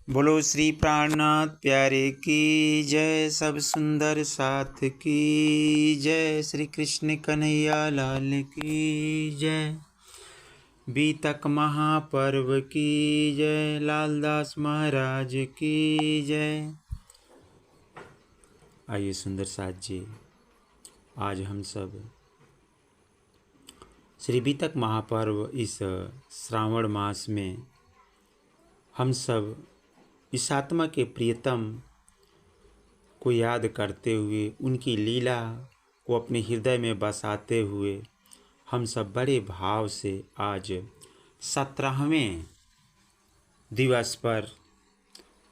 बोलो श्री प्राणनाथ प्यारे की जय, सब सुंदर साथ की जय, श्री कृष्ण कन्हैया लाल की जय, बीतक महापर्व की जय, लालदास महाराज की जय। आइए सुंदर साथ जी, आज हम सब श्री बीतक महापर्व इस श्रावण मास में हम सब इस आत्मा के प्रियतम को याद करते हुए, उनकी लीला को अपने हृदय में बसाते हुए हम सब बड़े भाव से आज 17वें दिवस पर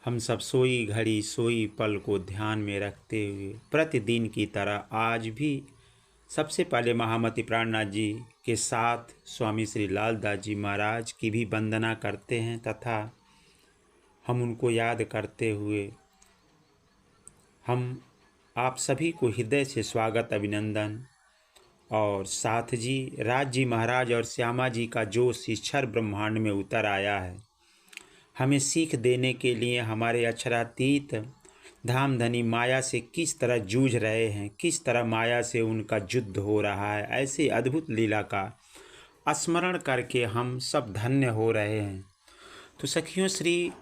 हम सब सोई घड़ी सोई पल को ध्यान में रखते हुए प्रतिदिन की तरह आज भी सबसे पहले महामती प्राणनाथ जी के साथ स्वामी श्री लालदास जी महाराज की भी वंदना करते हैं तथा हम उनको याद करते हुए हम आप सभी को हृदय से स्वागत अभिनंदन। और साथ जी राज जी महाराज और श्यामा जी का जोश इस क्षर ब्रह्मांड में उतर आया है, हमें सीख देने के लिए हमारे अक्षरातीत धामधनी माया से किस तरह जूझ रहे हैं, किस तरह माया से उनका युद्ध हो रहा है। ऐसे अद्भुत लीला का स्मरण करके हम सब धन्य हो रहे हैं। तो सखियों, श्री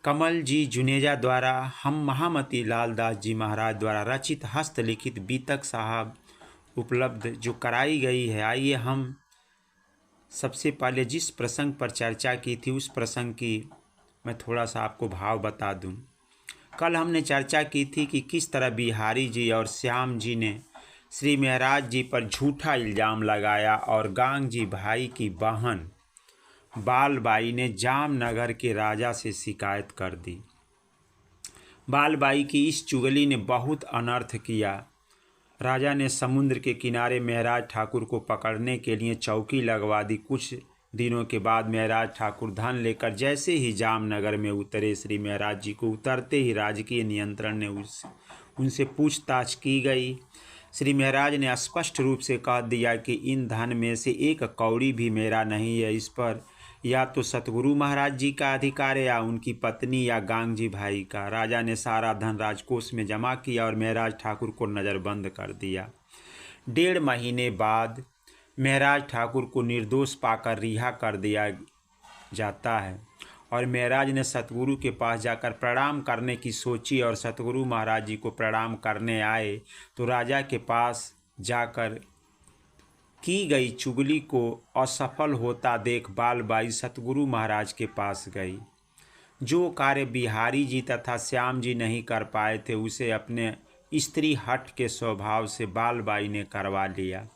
कमल जी जुनेजा द्वारा हम महामती लालदास जी महाराज द्वारा रचित हस्तलिखित बीतक साहब उपलब्ध जो कराई गई है, आइए हम सबसे पहले जिस प्रसंग पर चर्चा की थी उस प्रसंग की मैं थोड़ा सा आपको भाव बता दूं। कल हमने चर्चा की थी कि किस तरह बिहारी जी और श्याम जी ने श्री महाराज जी पर झूठा इल्ज़ाम लगाया और गांग जी भाई की बहन बालबाई ने जामनगर के राजा से शिकायत कर दी। बालबाई की इस चुगली ने बहुत अनर्थ किया। राजा ने समुद्र के किनारे महराज ठाकुर को पकड़ने के लिए चौकी लगवा दी। कुछ दिनों के बाद महराज ठाकुर धन लेकर जैसे ही जामनगर में उतरे, श्री महराज जी को उतरते ही राजकीय नियंत्रण ने उनसे पूछताछ की गई। श्री महराज ने स्पष्ट रूप से कह दिया कि इन धन में से एक कौड़ी भी मेरा नहीं है, इस पर या तो सतगुरु महाराज जी का अधिकार है या उनकी पत्नी या गांगजी भाई का। राजा ने सारा धन राजकोष में जमा किया और महराज ठाकुर को नज़रबंद कर दिया। 1.5 महीने बाद महराज ठाकुर को निर्दोष पाकर रिहा कर दिया जाता है और महराज ने सतगुरु के पास जाकर प्रणाम करने की सोची और सतगुरु महाराज जी को प्रणाम करने आए तो राजा के पास जाकर की गई चुगली को असफल होता देख बालबाई सतगुरु महाराज के पास गई। जो कार्य बिहारी जी तथा श्याम जी नहीं कर पाए थे उसे अपने स्त्री हट के स्वभाव से बालबाई ने करवा लिया।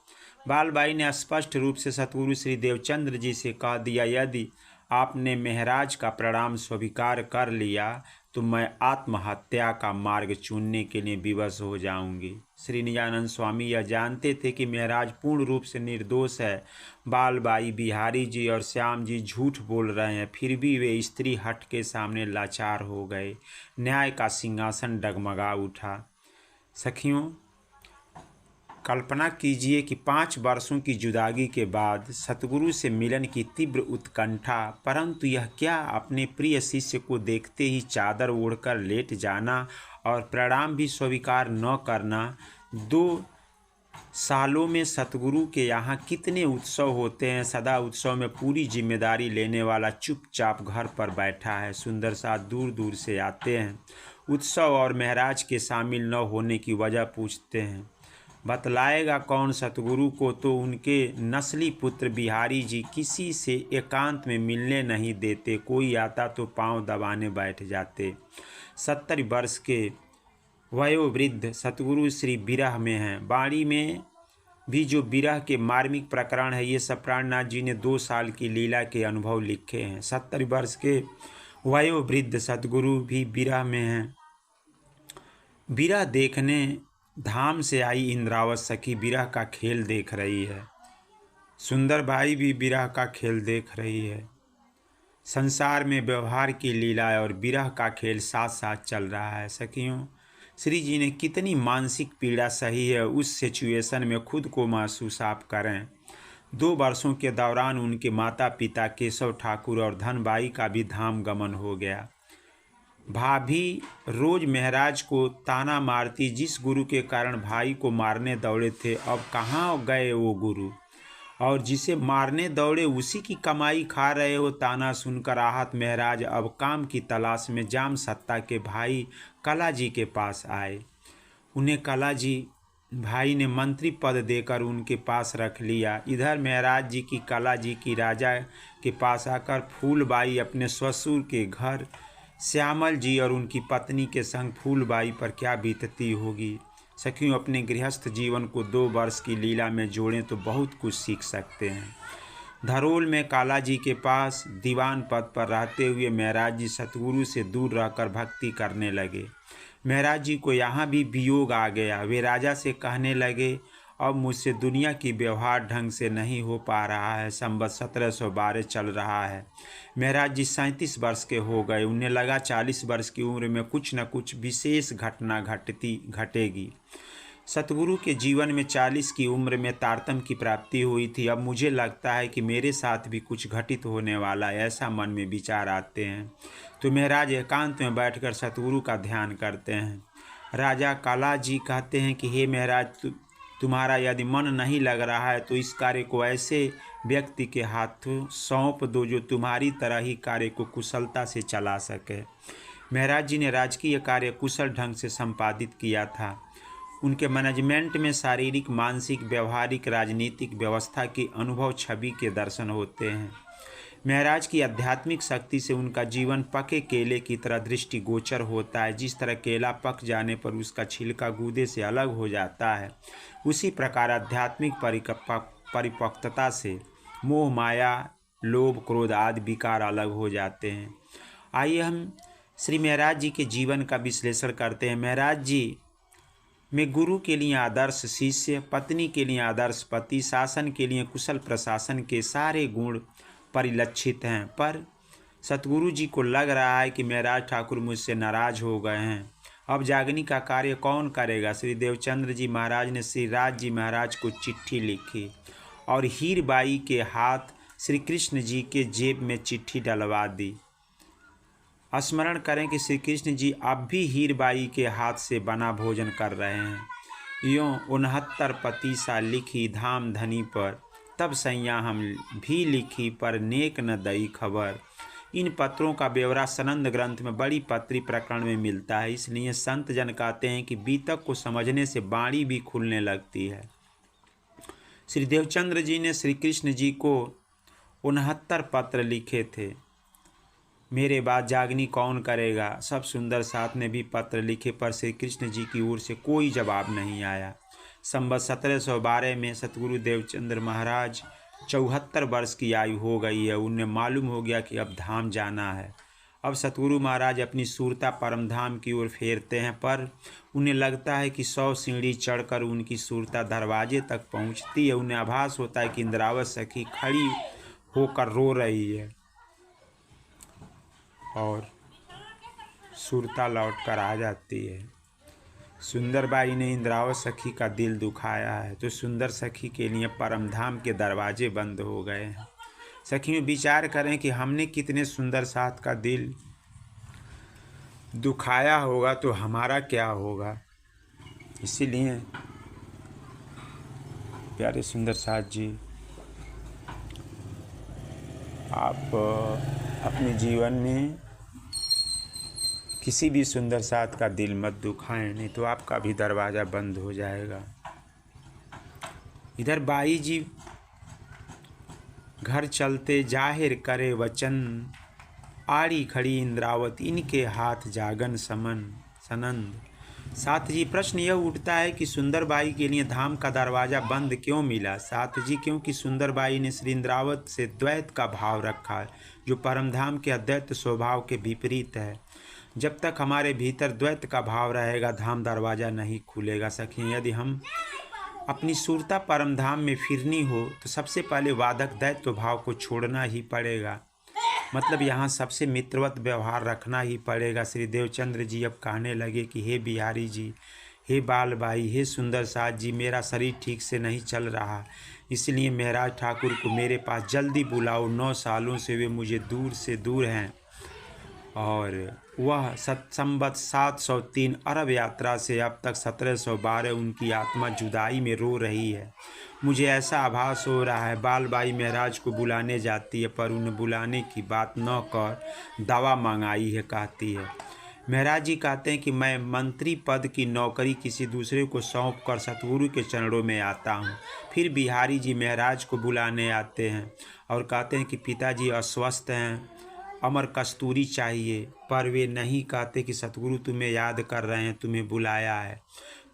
बालबाई ने स्पष्ट रूप से सतगुरु श्री देवचंद्र जी से कह दिया, यदि आपने महराज का प्रणाम स्वीकार कर लिया तो मैं आत्महत्या का मार्ग चुनने के लिए विवश हो जाऊंगी। श्री निजानंद स्वामी यह जानते थे कि महराज पूर्ण रूप से निर्दोष है। बालबाई, बिहारी जी और श्याम जी झूठ बोल रहे हैं, फिर भी वे स्त्री हट के सामने लाचार हो गए। न्याय का सिंहासन डगमगा उठा। सखियों, कल्पना कीजिए कि 5 वर्षों की जुदागी के बाद सतगुरु से मिलन की तीव्र उत्कंठा, परंतु यह क्या, अपने प्रिय शिष्य को देखते ही चादर ओढ़कर लेट जाना और प्रणाम भी स्वीकार न करना। 2 सालों में सतगुरु के यहाँ कितने उत्सव होते हैं, सदा उत्सव में पूरी जिम्मेदारी लेने वाला चुपचाप घर पर बैठा है। सुंदर साथ दूर दूर से आते हैं, उत्सव और महराज के शामिल न होने की वजह पूछते हैं। बतलाएगा कौन सतगुरु को, तो उनके नस्ली पुत्र बिहारी जी किसी से एकांत में मिलने नहीं देते। कोई आता तो पांव दबाने बैठ जाते। 70 वर्ष के वयोवृद्ध सतगुरु श्री विरह में हैं। वाणी में भी जो विरह के मार्मिक प्रकरण है, ये सब प्राणनाथ जी ने 2 साल की लीला के अनुभव लिखे हैं। 70 वर्ष के वयोवृद्ध सतगुरु भी विरह में हैं। विरह देखने धाम से आई इंद्रावत सखी विरह का खेल देख रही है। सुंदर भाई भी विरह का खेल देख रही है। संसार में व्यवहार की लीला और विरह का खेल साथ साथ चल रहा है। सखियों, श्री जी ने कितनी मानसिक पीड़ा सही है, उस सिचुएशन में खुद को महसूस आप करें। 2 वर्षों के दौरान उनके माता पिता केशव ठाकुर और धनबाई का भी धाम गमन हो गया। भाभी रोज महाराज को ताना मारती, जिस गुरु के कारण भाई को मारने दौड़े थे अब कहाँ गए वो गुरु, और जिसे मारने दौड़े उसी की कमाई खा रहे हो। ताना सुनकर आहत महाराज अब काम की तलाश में जाम सत्ता के भाई कला जी के पास आए। उन्हें कला जी भाई ने मंत्री पद देकर उनके पास रख लिया। इधर महाराज जी की कला जी की राजा के पास आकर फूलबाई अपने ससुर के घर श्यामल जी और उनकी पत्नी के संग फूलबाई पर क्या बीतती होगी। सखियों, अपने गृहस्थ जीवन को 2 वर्ष की लीला में जोड़ें तो बहुत कुछ सीख सकते हैं। धरोल में काला जी के पास दीवान पद पर रहते हुए महाराज जी सतगुरु से दूर रहकर भक्ति करने लगे। महाराज जी को यहाँ भी वियोग आ गया। वे राजा से कहने लगे, अब मुझसे दुनिया की व्यवहार ढंग से नहीं हो पा रहा है। संवत 1712 चल रहा है। महाराज जी 37 वर्ष के हो गए। उन्हें लगा 40 वर्ष की उम्र में कुछ न कुछ विशेष घटना घटेगी। सतगुरु के जीवन में 40 की उम्र में तारतम की प्राप्ति हुई थी। अब मुझे लगता है कि मेरे साथ भी कुछ घटित होने वाला है, ऐसा मन में विचार आते हैं। तो महाराज एकांत में बैठकर सतगुरु का ध्यान करते हैं। राजा काला जी कहते हैं कि हे महाराज, तुम्हारा यदि मन नहीं लग रहा है तो इस कार्य को ऐसे व्यक्ति के हाथों सौंप दो जो तुम्हारी तरह ही कार्य को कुशलता से चला सके। महाराज जी ने राजकीय कार्य कुशल ढंग से संपादित किया था। उनके मैनेजमेंट में शारीरिक, मानसिक, व्यवहारिक, राजनीतिक व्यवस्था की अनुभव छवि के दर्शन होते हैं। महाराज की आध्यात्मिक शक्ति से उनका जीवन पके केले की तरह दृष्टिगोचर होता है। जिस तरह केला पक जाने पर उसका छिलका गूदे से अलग हो जाता है, उसी प्रकार आध्यात्मिक परिपक्वता से मोह, माया, लोभ, क्रोध आदि विकार अलग हो जाते हैं। आइए हम श्री महाराज जी के जीवन का विश्लेषण करते हैं। महाराज जी में गुरु के लिए आदर्श शिष्य, पत्नी के लिए आदर्श पति, शासन के लिए कुशल प्रशासन के सारे गुण परिलक्षित हैं। पर सतगुरु जी को लग रहा है कि महाराज ठाकुर मुझसे नाराज हो गए हैं। अब जागनी का कार्य कौन करेगा। श्री देवचंद्र जी महाराज ने श्री राज जी महाराज को चिट्ठी लिखी और हीरबाई के हाथ श्री कृष्ण जी के जेब में चिट्ठी डलवा दी। स्मरण करें कि श्री कृष्ण जी अब भी हीरबाई के हाथ से बना भोजन कर रहे हैं। यों 69 पतीसा लिखी धाम धनी पर, तब सैया हम भी लिखी पर नेक न दई खबर। इन पत्रों का ब्यौरा सनंद ग्रंथ में बड़ी पत्री प्रकरण में मिलता है। इसलिए संत जन कहते हैं कि बीतक को समझने से बाणी भी खुलने लगती है। श्री देवचंद्र जी ने श्री कृष्ण जी को 69 पत्र लिखे थे। मेरे बाद जागनी कौन करेगा। सब सुंदर साथ ने भी पत्र लिखे पर श्री कृष्ण जी की ओर से कोई जवाब नहीं आया। संवत 1712 में सतगुरु देवचंद्र महाराज 74 वर्ष की आयु हो गई है। उन्हें मालूम हो गया कि अब धाम जाना है। अब सतगुरु महाराज अपनी सूरता परमधाम की ओर फेरते हैं, पर उन्हें लगता है कि 100 सीढ़ी चढ़कर उनकी सूरता दरवाजे तक पहुंचती है। उन्हें आभास होता है कि इंद्रावत सखी खड़ी होकर रो रही है और सूरता लौट कर आ जाती है। सुंदरबाई ने इंद्रावत सखी का दिल दुखाया है, तो सुंदर सखी के लिए परमधाम के दरवाजे बंद हो गए हैं। सखी में विचार करें कि हमने कितने सुंदर साथ का दिल दुखाया होगा तो हमारा क्या होगा। इसीलिए प्यारे सुंदर साथ जी, आप अपने जीवन में किसी भी सुंदर साथ का दिल मत दुखाएं, नहीं तो आपका भी दरवाज़ा बंद हो जाएगा। इधर बाई जी घर चलते जाहिर करे वचन, आड़ी खड़ी इंद्रावत इनके हाथ जागन सनंद। साथ जी प्रश्न यह उठता है कि सुंदरबाई के लिए धाम का दरवाज़ा बंद क्यों मिला। साथ जी क्योंकि सुंदरबाई ने श्री इंद्रावत से द्वैत का भाव रखा है, जो परमधाम के अद्वैत स्वभाव के विपरीत है। जब तक हमारे भीतर द्वैत का भाव रहेगा धाम दरवाज़ा नहीं खुलेगा। सखी, यदि हम अपनी सूरता परमधाम में फिरनी हो तो सबसे पहले वादक दैत्य भाव को छोड़ना ही पड़ेगा। मतलब यहाँ सबसे मित्रवत व्यवहार रखना ही पड़ेगा। श्री देवचंद्र जी अब कहने लगे कि हे बिहारी जी, हे बालबाई, हे सुंदर साथ जी, मेरा शरीर ठीक से नहीं चल रहा, इसलिए महाराज ठाकुर को मेरे पास जल्दी बुलाओ। 9 सालों से वे मुझे दूर से दूर हैं और वह संवत 703 अरब यात्रा से अब तक 1712 उनकी आत्मा जुदाई में रो रही है। मुझे ऐसा आभास हो रहा है बालबाई महाराज को बुलाने जाती है, पर उन्हें बुलाने की बात न कर दवा मंगाई है कहती है। महाराज जी कहते हैं कि मैं मंत्री पद की नौकरी किसी दूसरे को सौंप कर सतगुरु के चरणों में आता हूँ। फिर बिहारी जी महाराज को बुलाने आते हैं और कहते हैं कि पिताजी अस्वस्थ हैं, अमर कस्तूरी चाहिए, पर वे नहीं कहते कि सतगुरु तुम्हें याद कर रहे हैं, तुम्हें बुलाया है।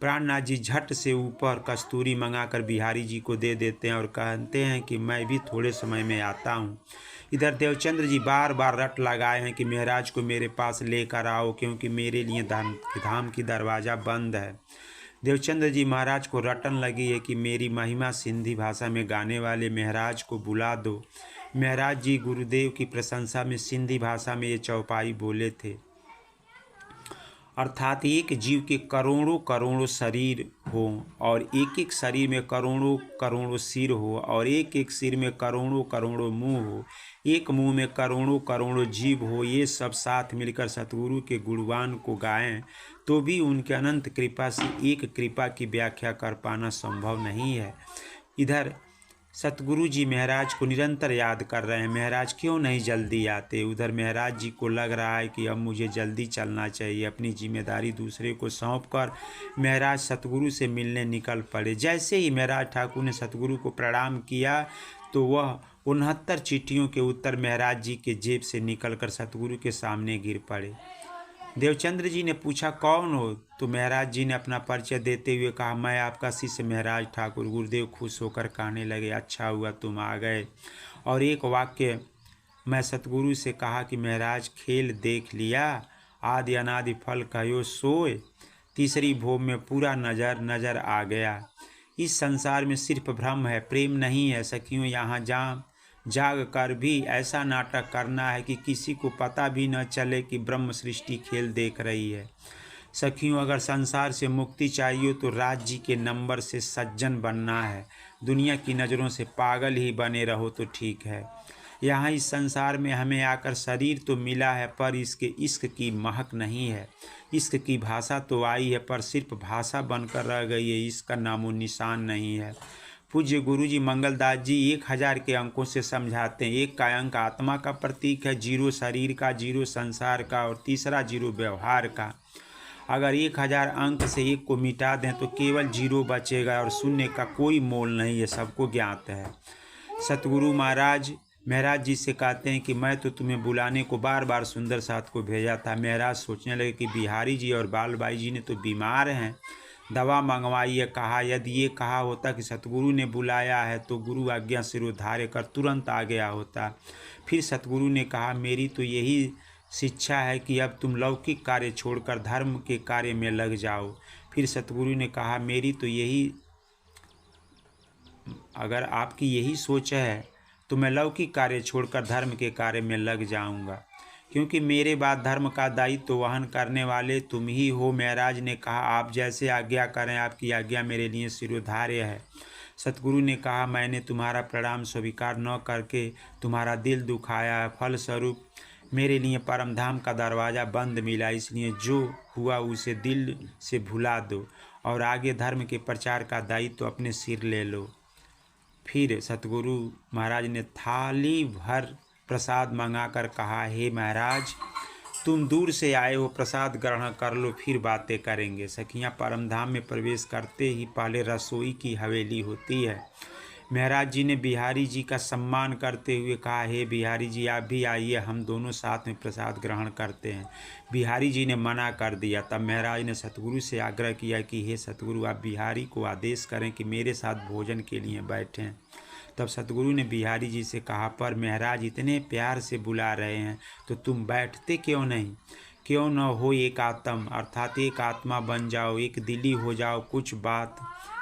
प्राणनाथ जी झट से ऊपर कस्तूरी मंगाकर बिहारी जी को दे देते हैं और कहते हैं कि मैं भी थोड़े समय में आता हूँ। इधर देवचंद्र जी बार बार रट लगाए हैं कि महाराज को मेरे पास लेकर आओ, क्योंकि मेरे लिए धाम की दरवाज़ा बंद है। देवचंद्र जी महाराज को रटन लगी है कि मेरी महिमा सिंधी भाषा में गाने वाले महाराज को बुला दो। महाराज जी गुरुदेव की प्रशंसा में सिंधी भाषा में ये चौपाई बोले थे, अर्थात एक जीव के करोड़ों करोड़ों शरीर हो और एक एक शरीर में करोड़ों करोड़ों सिर हो और एक एक सिर में करोड़ों करोड़ों मुंह हो, एक मुंह में करोड़ों करोड़ों जीव हो, ये सब साथ मिलकर सतगुरु के गुणगान को गाएं तो भी उनके अनंत कृपा से एक कृपा की व्याख्या कर पाना संभव नहीं है। इधर सतगुरु जी महाराज को निरंतर याद कर रहे हैं, महाराज क्यों नहीं जल्दी आते। उधर महाराज जी को लग रहा है कि अब मुझे जल्दी चलना चाहिए। अपनी जिम्मेदारी दूसरे को सौंपकर महाराज सतगुरु से मिलने निकल पड़े। जैसे ही महाराज ठाकुर ने सतगुरु को प्रणाम किया तो वह 69 चिट्ठियों के उत्तर महाराज जी के जेब से निकलकर सतगुरु के सामने गिर पड़े। देवचंद्र जी ने पूछा कौन हो, तो महाराज जी ने अपना परिचय देते हुए कहा मैं आपका शिष्य महाराज ठाकुर। गुरुदेव खुश होकर कहने लगे अच्छा हुआ तुम आ गए। और एक वाक्य मैं सतगुरु से कहा कि महाराज खेल देख लिया, आदि अनादि फल कहो सोए, तीसरी भोग में पूरा नजर आ गया। इस संसार में सिर्फ भ्रम है, प्रेम नहीं है। सखियों यहाँ जाग कर भी ऐसा नाटक करना है कि किसी को पता भी न चले कि ब्रह्म सृष्टि खेल देख रही है। सखियों अगर संसार से मुक्ति चाहिए तो राज जी के नंबर से सज्जन बनना है, दुनिया की नज़रों से पागल ही बने रहो तो ठीक है। यहाँ इस संसार में हमें आकर शरीर तो मिला है पर इसके इश्क की महक नहीं है। इश्क की भाषा तो आई है पर सिर्फ भाषा बनकर रह गई है, इसका नामो निशान नहीं है। पूज्य गुरुजी मंगलदास जी 1000 के अंकों से समझाते हैं। एक का अंक आत्मा का प्रतीक है, 0 शरीर का, 0 संसार का और तीसरा 0 व्यवहार का। अगर 1000 अंक से एक को मिटा दें तो केवल 0 बचेगा और शून्य का कोई मोल नहीं है, सबको ज्ञात है। सतगुरु महाराज जी से कहते हैं कि मैं तो तुम्हें बुलाने को बार बार सुंदर साथ को भेजा था। महाराज सोचने लगे कि बिहारी जी और बालबाई जी ने तो बीमार हैं, दवा मंगवाइए कहा। यदि ये कहा होता कि सतगुरु ने बुलाया है तो गुरु आज्ञा सिरोधार्य कर तुरंत आ गया होता। फिर सतगुरु ने कहा मेरी तो यही शिक्षा है कि अब तुम लौकिक कार्य छोड़कर धर्म के कार्य में लग जाओ। फिर सतगुरु ने कहा मेरी तो यही, अगर आपकी यही सोच है तो मैं लौकिक कार्य छोड़कर धर्म के कार्य में लग जाऊंगा, क्योंकि मेरे बाद धर्म का दायित्व वहन करने वाले तुम ही हो। महाराज ने कहा आप जैसे आज्ञा करें, आपकी आज्ञा मेरे लिए सिरोधार्य है। सतगुरु ने कहा मैंने तुम्हारा प्रणाम स्वीकार न करके तुम्हारा दिल दुखाया है, फलस्वरूप मेरे लिए परमधाम का दरवाज़ा बंद मिला, इसलिए जो हुआ उसे दिल से भुला दो और आगे धर्म के प्रचार का दायित्व अपने सिर ले लो। फिर सतगुरु महाराज ने थाली भर प्रसाद मंगाकर कहा हे महाराज तुम दूर से आए हो, प्रसाद ग्रहण कर लो फिर बातें करेंगे। सखियाँ परमधाम में प्रवेश करते ही पहले रसोई की हवेली होती है। महाराज जी ने बिहारी जी का सम्मान करते हुए कहा हे बिहारी जी आप भी आइए, हम दोनों साथ में प्रसाद ग्रहण करते हैं। बिहारी जी ने मना कर दिया। तब महाराज ने सतगुरु से आग्रह किया कि हे सतगुरु आप बिहारी को आदेश करें कि मेरे साथ भोजन के लिए बैठें। तब सतगुरु ने बिहारी जी से कहा पर महाराज इतने प्यार से बुला रहे हैं तो तुम बैठते क्यों नहीं, क्यों न हो एक आत्म अर्थात एक आत्मा बन जाओ, एक दिली हो जाओ। कुछ बात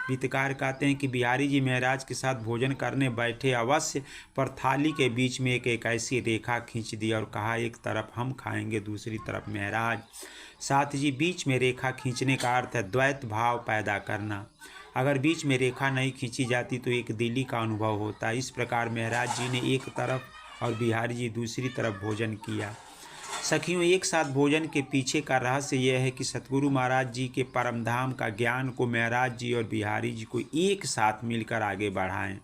गीतकार कहते हैं कि बिहारी जी महाराज के साथ भोजन करने बैठे अवश्य, पर थाली के बीच में एक ऐसी रेखा खींच दी और कहा एक तरफ हम खाएंगे दूसरी तरफ महाराज। साथ जी बीच में रेखा खींचने का अर्थ है द्वैत भाव पैदा करना। अगर बीच में रेखा नहीं खींची जाती तो एक दिली का अनुभव होता। इस प्रकार महाराज जी ने एक तरफ और बिहारी जी दूसरी तरफ भोजन किया। सखियों, एक साथ भोजन के पीछे का रहस्य यह है कि सतगुरु महाराज जी के परमधाम का ज्ञान को महराज जी और बिहारी जी को एक साथ मिलकर आगे बढ़ाएं।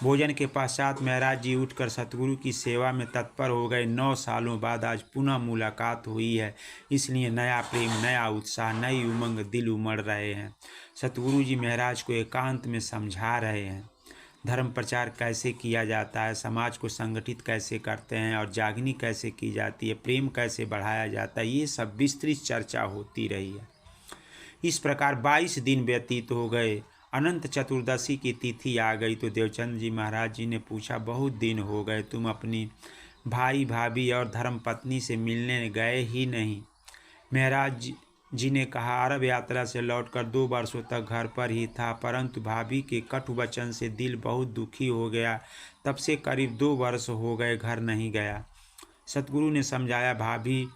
भोजन के पश्चात महराज जी उठकर सतगुरु की सेवा में तत्पर हो गए। 9 सालों बाद आज पुनः मुलाकात हुई है, इसलिए नया प्रेम, नया उत्साह, नई उमंग दिल उमड़ रहे हैं। सतगुरु जी महाराज को एकांत में समझा रहे हैं, धर्म प्रचार कैसे किया जाता है, समाज को संगठित कैसे करते हैं और जागनी कैसे की जाती है, प्रेम कैसे बढ़ाया जाता है, ये सब विस्तृत चर्चा होती रही है। इस प्रकार 22 दिन व्यतीत हो गए। अनंत चतुर्दशी की तिथि आ गई तो देवचंद जी महाराज जी ने पूछा, बहुत दिन हो गए, तुम अपनी भाई भाभी और धर्मपत्नी से मिलने गए ही नहीं। महाराज जी ने कहा, अरब यात्रा से लौटकर 2 वर्षों तक घर पर ही था, परंतु भाभी के कटु वचन से दिल बहुत दुखी हो गया। तब से करीब 2 वर्ष हो गए घर नहीं गया। सतगुरु ने समझाया, भाभी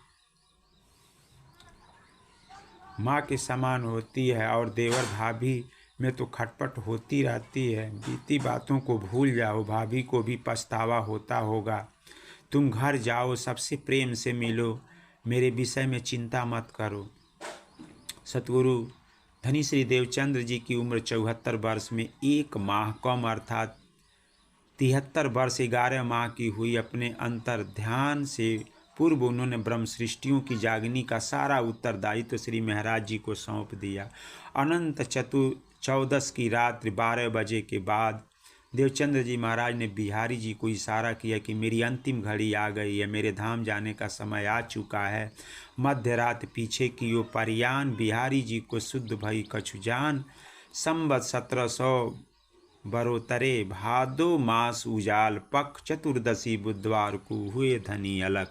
माँ के समान होती है और देवर भाभी में तो खटपट होती रहती है। बीती बातों को भूल जाओ, भाभी को भी पछतावा होता होगा। तुम घर जाओ, सबसे प्रेम से मिलो, मेरे विषय में चिंता मत करो। सतगुरु धनी श्री देवचंद्र जी की उम्र 74 वर्ष में 1 माह कम अर्थात 73 वर्ष 11 माह की हुई। अपने अंतर ध्यान से पूर्व उन्होंने ब्रह्म सृष्टियों की जागनी का सारा उत्तरदायित्व श्री महाराज जी को सौंप दिया। अनंत चतुर्दश की रात्रि 12 बजे के बाद देवचंद्र जी महाराज ने बिहारी जी को इशारा किया कि मेरी अंतिम घड़ी आ गई है, मेरे धाम जाने का समय आ चुका है। मध्य रात पीछे की ओर परियान बिहारी जी को शुद्ध भई कछुजान। संवत 1700 बरोतरे भादो मास उजाल पख चतुर्दशी बुधवार को हुए धनी अलग।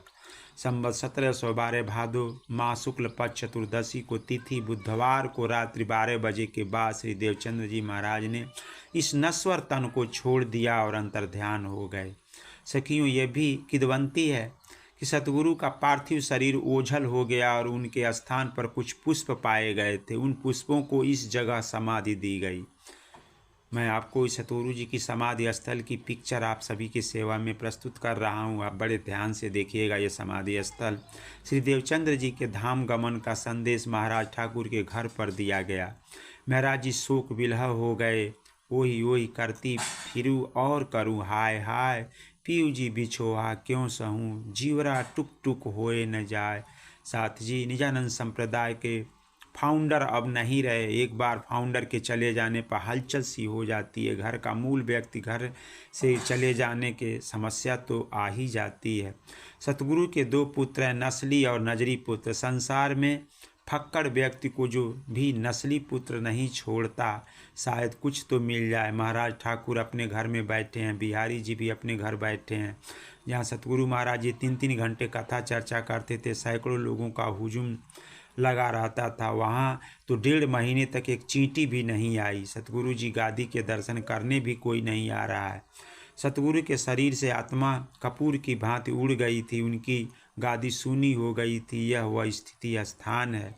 संवत 1712 भादो माह शुक्ल पक्ष चतुर्दशी को तिथि बुधवार को रात्रि 12 बजे के बाद श्री देवचंद्र जी महाराज ने इस नश्वर तन को छोड़ दिया और अंतर ध्यान हो गए। सखियों, ये भी किदवंती है कि सतगुरु का पार्थिव शरीर ओझल हो गया और उनके स्थान पर कुछ पुष्प पाए गए थे। उन पुष्पों को इस जगह समाधि दी गई। मैं आपको सतगुरु जी की समाधि स्थल की पिक्चर आप सभी की सेवा में प्रस्तुत कर रहा हूँ। आप बड़े ध्यान से देखिएगा। ये समाधि स्थल श्री देवचंद्र जी के धाम गमन का संदेश महाराज ठाकुर के घर पर दिया गया। महाराज जी शोक विलह हो गए। ओही ओही करती फिरू और करूँ हाय हाय, पीयू जी बिछोहा क्यों सहूँ, जीवरा टुक टुक होए न जाए। साथ जी निजानंद संप्रदाय के फाउंडर अब नहीं रहे। एक बार फाउंडर के चले जाने पर हलचल सी हो जाती है। घर का मूल व्यक्ति घर से चले जाने के समस्या तो आ ही जाती है। सतगुरु के 2 पुत्र हैं, नस्ली और नजरी पुत्र। संसार में फक्कड़ व्यक्ति को जो भी नस्ली पुत्र नहीं छोड़ता, शायद कुछ तो मिल जाए। महाराज ठाकुर अपने घर में बैठे हैं, बिहारी जी भी अपने घर बैठे हैं। जहाँ सतगुरु महाराज जी 3-3 घंटे कथा चर्चा करते थे, सैकड़ों लोगों का हुजूम लगा रहता था। वहाँ तो 1.5 महीने तक एक चींटी भी नहीं आई। सतगुरु जी गादी के दर्शन करने भी कोई नहीं आ रहा है। सतगुरु के शरीर से आत्मा कपूर की भांति उड़ गई थी। उनकी गादी सूनी हो गई थी। यह वह स्थिति स्थान है।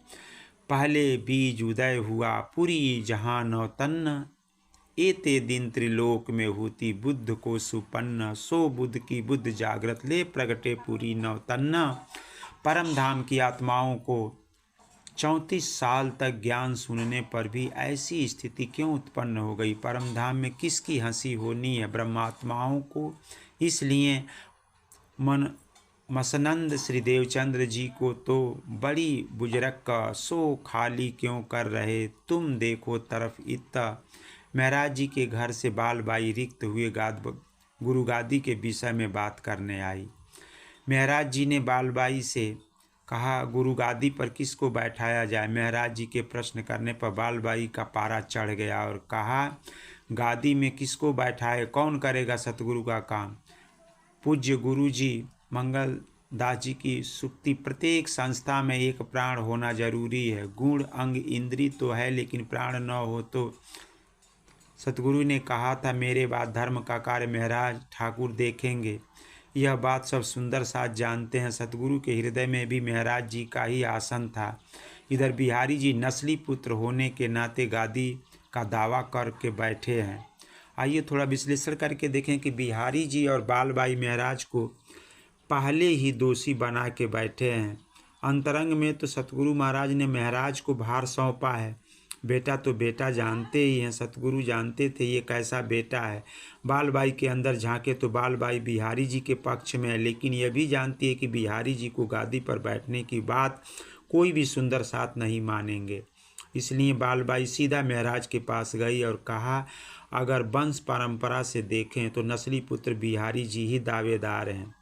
पहले बीज उदय हुआ पूरी जहाँ नौतन्न, एते दिन त्रिलोक में होती बुद्ध को सुपन्न। सो बुद्ध की बुद्ध जागृत ले प्रगटे पूरी नौतन्ना। परम धाम की आत्माओं को 34 साल तक ज्ञान सुनने पर भी ऐसी स्थिति क्यों उत्पन्न हो गई? परम धाम में किसकी हंसी होनी है? ब्रह्मात्माओं को। इसलिए मसनंद श्री देवचंद्र जी को तो बड़ी बुजरक का सो खाली क्यों कर रहे तुम, देखो तरफ इतना। महाराज जी के घर से बालबाई रिक्त हुए गुरु गादी के विषय में बात करने आई। महाराज जी ने बालबाई से कहा, गुरु गादी पर किसको बैठाया जाए? महाराज जी के प्रश्न करने पर बालबाई का पारा चढ़ गया और कहा, गादी में किसको बैठाए? कौन करेगा सतगुरु का काम? पूज्य गुरु जी मंगल दास जी की सुक्ति, प्रत्येक संस्था में एक प्राण होना जरूरी है। गुण अंग इंद्री तो है, लेकिन प्राण न हो तो। सतगुरु ने कहा था, मेरे बाद धर्म का कार्य महाराज ठाकुर देखेंगे। यह बात सब सुंदर साथ जानते हैं। सतगुरु के हृदय में भी महाराज जी का ही आसन था। इधर बिहारी जी नस्ली पुत्र होने के नाते गादी का दावा करके बैठे हैं। आइए थोड़ा विश्लेषण करके देखें कि बिहारी जी और बालबाई महाराज को पहले ही दोषी बना के बैठे हैं। अंतरंग में तो सतगुरु महाराज ने महाराज को भार सौंपा है। बेटा तो बेटा जानते ही हैं, सतगुरु जानते थे ये कैसा बेटा है। बालबाई के अंदर झांके तो बालबाई बिहारी जी के पक्ष में है, लेकिन यह भी जानती है कि बिहारी जी को गादी पर बैठने की बात कोई भी सुंदर साथ नहीं मानेंगे। इसलिए बालबाई सीधा महाराज के पास गई और कहा, अगर वंश परंपरा से देखें तो नस्ली पुत्र बिहारी जी ही दावेदार हैं।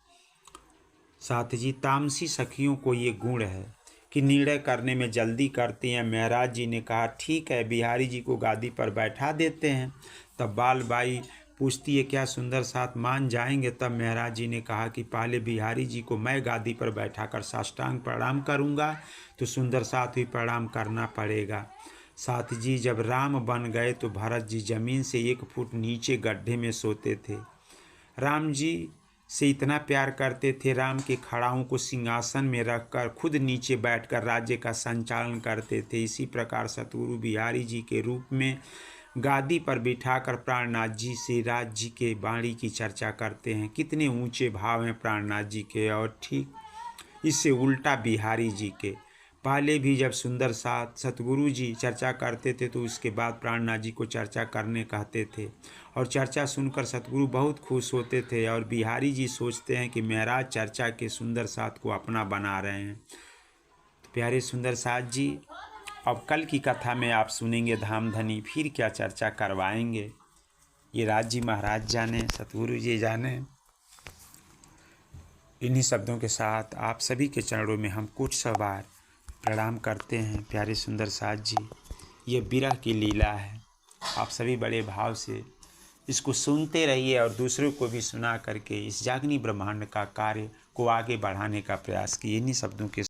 साथ जी तामसी सखियों को ये गुण है कि निर्णय करने में जल्दी करती हैं। महाराज जी ने कहा ठीक है, बिहारी जी को गादी पर बैठा देते हैं। तब बालबाई पूछती है क्या सुंदर साथ मान जाएंगे? तब महाराज जी ने कहा कि पहले बिहारी जी को मैं गादी पर बैठाकर साष्टांग प्रणाम करूंगा तो सुंदर साथ भी प्रणाम करना पड़ेगा। साथ जी जब राम बन गए तो भरत जी जमीन से 1 फुट नीचे गड्ढे में सोते थे। राम जी से इतना प्यार करते थे, राम के खड़ाओं को सिंहासन में रखकर खुद नीचे बैठकर राज्य का संचालन करते थे। इसी प्रकार सतगुरु बिहारी जी के रूप में गादी पर बिठाकर प्राणनाथ जी से राज जी के वाणी की चर्चा करते हैं। कितने ऊंचे भाव हैं प्राणनाथ जी के, और ठीक इससे उल्टा बिहारी जी के। पहले भी जब सुंदर साथ सतगुरु जी चर्चा करते थे तो उसके बाद प्राणनाथ जी को चर्चा करने कहते थे, और चर्चा सुनकर सतगुरु बहुत खुश होते थे। और बिहारी जी सोचते हैं कि महाराज चर्चा के सुंदर साथ को अपना बना रहे हैं। तो प्यारे सुंदर साथ जी, अब कल की कथा में आप सुनेंगे धामधनी फिर क्या चर्चा करवाएंगे, ये राज जी महाराज जाने, सतगुरु जी जाने। इन्हीं शब्दों के साथ आप सभी के चरणों में हम कुछ सवार प्रणाम करते हैं। प्यारे सुंदर साथ जी, ये विरह की लीला है। आप सभी बड़े भाव से इसको सुनते रहिए और दूसरों को भी सुना करके इस जागनी ब्रह्मांड का कार्य को आगे बढ़ाने का प्रयास किए। इन्हीं शब्दों के